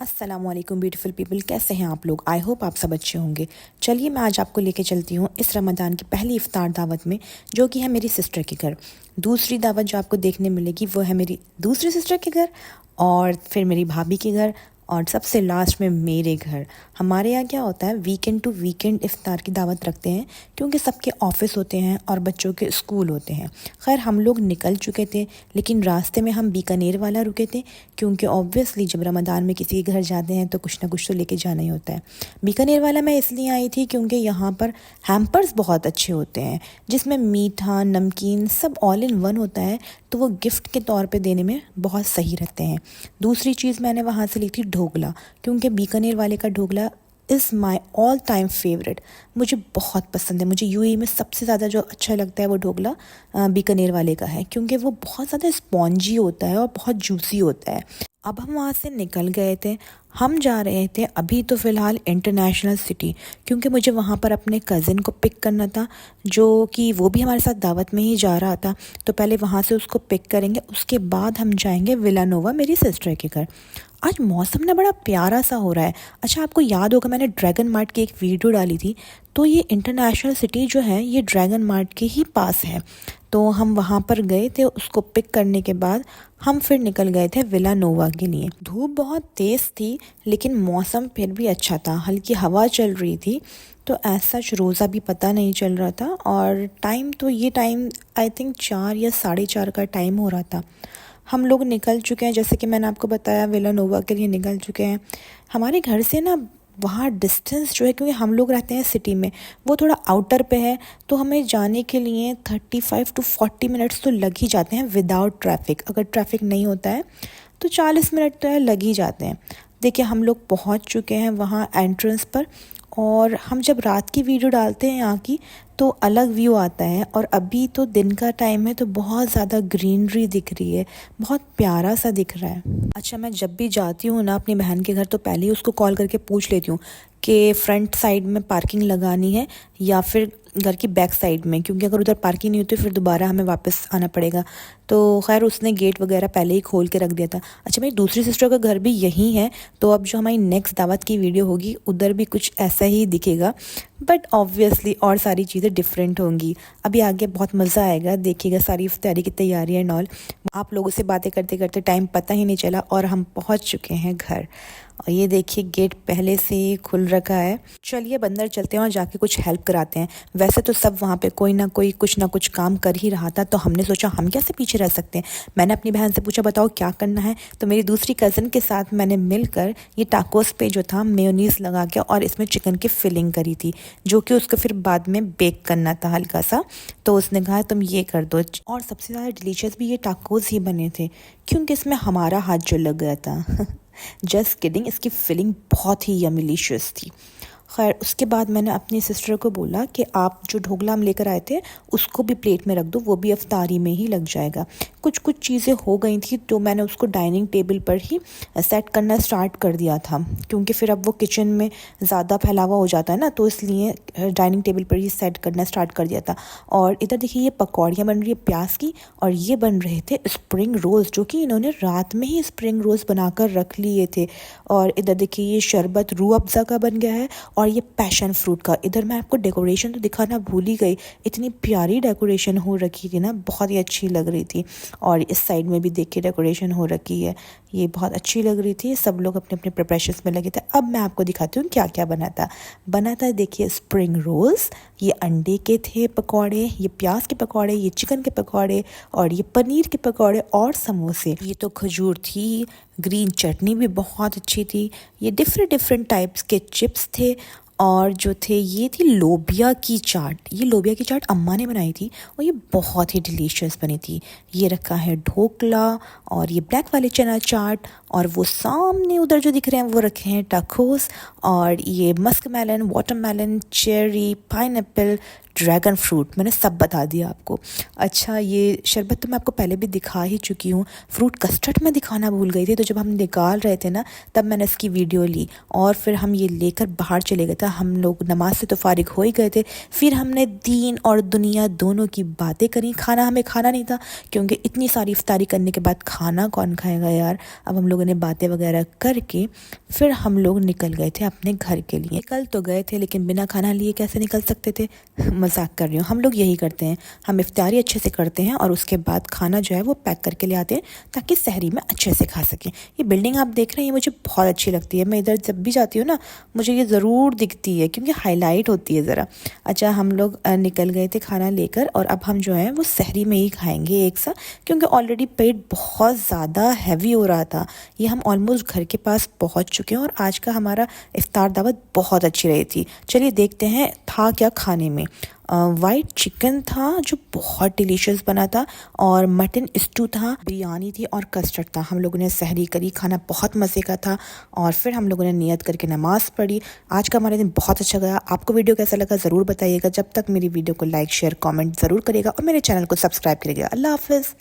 अस्सलाम वालेकुम beautiful people, कैसे हैं आप लोग। आई होप आप सब अच्छे होंगे। चलिए मैं आज आपको लेके चलती हूँ इस रमज़ान की पहली इफ्तार दावत में, जो कि है मेरी सिस्टर के घर। दूसरी दावत जो आपको देखने मिलेगी वो है मेरी दूसरी सिस्टर के घर, और फिर मेरी भाभी के घर, और सबसे लास्ट में मेरे घर। हमारे यहाँ क्या होता है, वीकेंड टू वीकेंड इफ्तार की दावत रखते हैं, क्योंकि सबके ऑफिस होते हैं और बच्चों के स्कूल होते हैं। खैर हम लोग निकल चुके थे, लेकिन रास्ते में हम बीकानेर वाला रुके थे, क्योंकि ऑब्वियसली जब रमज़ान में किसी के घर जाते हैं तो कुछ ना कुछ तो लेके जाना ही होता है। बीकानेर वाला मैं इसलिए आई थी क्योंकि यहाँ पर हैम्पर्स बहुत अच्छे होते हैं, जिसमें मीठा नमकीन सब ऑल इन वन होता है, तो वो गिफ्ट के तौर पे देने में बहुत सही रहते हैं। दूसरी चीज़ मैंने वहाँ से ली थी ढोकला, क्योंकि बीकानेर वाले का dhokla is my all time favourite. मुझे बहुत पसंद है। मुझे यूएई में सबसे ज़्यादा जो अच्छा लगता है वो ढोकला बीकानेर वाले का है, क्योंकि वो बहुत ज़्यादा स्पॉन्जी होता है और बहुत जूसी होता है। अब हम वहाँ से निकल गए थे। हम जा रहे थे अभी तो फ़िलहाल इंटरनेशनल सिटी, क्योंकि मुझे वहाँ पर अपने कज़िन को पिक करना था, जो कि वो भी हमारे साथ दावत में ही जा रहा था। तो पहले वहाँ से उसको पिक करेंगे, उसके बाद हम जाएंगे विलानोवा मेरी सिस्टर के घर। आज मौसम ना बड़ा प्यारा सा हो रहा है। अच्छा, आपको याद होगा मैंने ड्रैगन मार्ट की एक वीडियो डाली थी, तो ये इंटरनेशनल सिटी जो है ये ड्रैगन मार्ट के ही पास है। तो हम वहाँ पर गए थे, उसको पिक करने के बाद हम फिर निकल गए थे विलानोवा के लिए। धूप बहुत तेज़ थी, लेकिन मौसम फिर भी अच्छा था, हल्की हवा चल रही थी, तो ऐसा रोज़ा भी पता नहीं चल रहा था। और टाइम तो ये टाइम आई थिंक 4 या 4:30 का टाइम हो रहा था। हम लोग निकल चुके हैं, जैसे कि मैंने आपको बताया विलानोवा के लिए निकल चुके हैं। हमारे घर से ना वहाँ डिस्टेंस जो है, क्योंकि हम लोग रहते हैं सिटी में, वो थोड़ा आउटर पे है, तो हमें जाने के लिए 35 to 40 मिनट्स तो लग ही जाते हैं विदाउट ट्रैफिक। अगर ट्रैफिक नहीं होता है तो 40 मिनट तो लग ही जाते हैं। देखिए हम लोग पहुँच चुके हैं वहाँ एंट्रेंस पर, और हम जब रात की वीडियो डालते हैं यहाँ की तो अलग व्यू आता है, और अभी तो दिन का टाइम है तो बहुत ज़्यादा ग्रीनरी दिख रही है, बहुत प्यारा सा दिख रहा है। अच्छा, मैं जब भी जाती हूँ ना अपनी बहन के घर, तो पहले ही उसको कॉल करके पूछ लेती हूँ कि फ्रंट साइड में पार्किंग लगानी है या फिर घर की बैक साइड में, क्योंकि अगर उधर पार्किंग नहीं होती फिर दोबारा हमें वापस आना पड़ेगा। तो खैर उसने गेट वगैरह पहले ही खोल के रख दिया था। अच्छा, मेरी दूसरी सिस्टर का घर भी यहीं है, तो अब जो हमारी नेक्स्ट दावत की वीडियो होगी उधर भी कुछ ऐसा ही दिखेगा, बट ऑब्वियसली और सारी चीज़ें डिफरेंट होंगी। अभी आगे बहुत मज़ा आएगा, देखिएगा सारी इफ्तारी की तैयारी एंड ऑल। आप लोगों से बातें करते करते टाइम पता ही नहीं चला और हम पहुंच चुके हैं घर। और ये देखिए गेट पहले से ही खुल रखा है। चलिए अब अंदर चलते हैं और जाके कुछ हेल्प कराते हैं। वैसे तो सब वहाँ पे कोई ना कोई कुछ ना कुछ काम कर ही रहा था, तो हमने सोचा हम कैसे पीछे रह सकते हैं। मैंने अपनी बहन से पूछा बताओ क्या करना है, तो मेरी दूसरी कज़न के साथ मैंने मिलकर ये टाकोस पे जो था मेयोनीज लगा के और इसमें चिकन की फिलिंग करी थी, जो कि उसको फिर बाद में बेक करना था हल्का सा। तो उसने कहा तुम ये कर दो। और सबसे ज़्यादा डिलीशियस भी ये टाकोस ही बने थे, क्योंकि इसमें हमारा हाथ जो लग गया था। जस्ट किडिंग, इसकी फिलिंग बहुत ही यमिलिशियस थी। खैर उसके बाद मैंने अपनी सिस्टर को बोला कि आप जो ढोकला हम लेकर आए थे उसको भी प्लेट में रख दो, वो भी अफ्तारी में ही लग जाएगा। कुछ कुछ चीज़ें हो गई थी, तो मैंने उसको डाइनिंग टेबल पर ही सेट करना स्टार्ट कर दिया था, क्योंकि फिर अब वो किचन में ज़्यादा फैलावा हो जाता है ना, तो इसलिए डाइनिंग टेबल पर ही सेट करना स्टार्ट कर दिया था। और इधर देखिए ये पकौड़ियाँ बन रही है प्याज की, और ये बन रहे थे स्प्रिंग रोल्स, जो कि इन्होंने रात में ही स्प्रिंग रोल्स बनाकर रख लिए थे। और इधर देखिए ये शरबत रूह अफ़ज़ा का बन गया है, और ये पैशन फ्रूट का। इधर मैं आपको डेकोरेशन तो दिखाना भूल ही गई, इतनी प्यारी डेकोरेशन हो रखी थी ना, बहुत ही अच्छी लग रही थी। और इस साइड में भी देखिए डेकोरेशन हो रखी है, ये बहुत अच्छी लग रही थी। सब लोग अपने अपने प्रिपरेशंस में लगे थे। अब मैं आपको दिखाती हूँ क्या क्या बना था। देखिए स्प्रिंग रोल्स, ये अंडे के थे पकौड़े, ये प्याज के पकौड़े, ये चिकन के पकौड़े, और ये पनीर के पकौड़े और समोसे। ये तो खजूर थी, ग्रीन चटनी भी बहुत अच्छी थी, ये डिफरेंट टाइप्स के चिप्स थे, और जो थे ये थी लोबिया की चाट। ये लोबिया की चाट अम्मा ने बनाई थी और ये बहुत ही डिलीशियस बनी थी। ये रखा है ढोकला, और ये ब्लैक वाले चना चाट, और वो सामने उधर जो दिख रहे हैं वो रखे हैं टाकोस, और ये muskmelon, watermelon, cherry, pineapple, dragon fruit, मैंने सब बता दिया आपको। अच्छा, ये शरबत तो मैं आपको पहले भी दिखा ही चुकी हूँ। फ्रूट कस्टर्ड में दिखाना भूल गई थी, तो जब हम निकाल रहे थे ना तब मैंने इसकी वीडियो ली और फिर हम ये लेकर बाहर चले गए थे। हम लोग नमाज से तो फारिग हो ही गए थे, फिर हमने दीन और दुनिया दोनों की बातें करी। खाना हमें खाना नहीं था क्योंकि इतनी सारी इफ्तारी करने के बाद खाना कौन खाएगा यार। अब हम लोगों ने बातें वगैरह करके फिर हम लोग निकल गए थे अपने घर के लिए। निकल तो गए थे लेकिन बिना खाना लिए कैसे निकल सकते थे, मजाक कर रही हूँ। हम लोग यही करते हैं, हम इफ्तारी अच्छे से करते हैं और उसके बाद खाना जो है वो पैक करके ले आते हैं ताकि सहरी में अच्छे से खा सकें। ये बिल्डिंग आप देख रहे हैं, मुझे बहुत अच्छी लगती है। मैं इधर जब भी जाती हूँ ना मुझे ये ज़रूर दिखती है क्योंकि हाईलाइट होती है ज़रा। अच्छा, हम लोग निकल गए थे खाना लेकर और अब हम जो है वो सहरी में ही खाएंगे एक साथ, क्योंकि ऑलरेडी पेट बहुत ज़्यादा हैवी हो रहा था। ये हम ऑलमोस्ट घर के पास पहुँच चुके हैं और आज का हमारा इफ्तार दावत बहुत अच्छी रही थी। चलिए देखते हैं था क्या खाने में। वाइट चिकन था जो बहुत डिलीशियस बना था और मटन स्टू था, बिरयानी थी और कस्टर्ड था। हम लोगों ने सहरी करी, खाना बहुत मज़े का था और फिर हम लोगों ने नियत करके नमाज़ पढ़ी। आज का हमारा दिन बहुत अच्छा गया। आपको वीडियो कैसा लगा ज़रूर बताइएगा। जब तक मेरी वीडियो को लाइक शेयर कमेंट ज़रूर करिएगा और मेरे चैनल को सब्सक्राइब करिएगा। अल्लाह हाफ़िज़।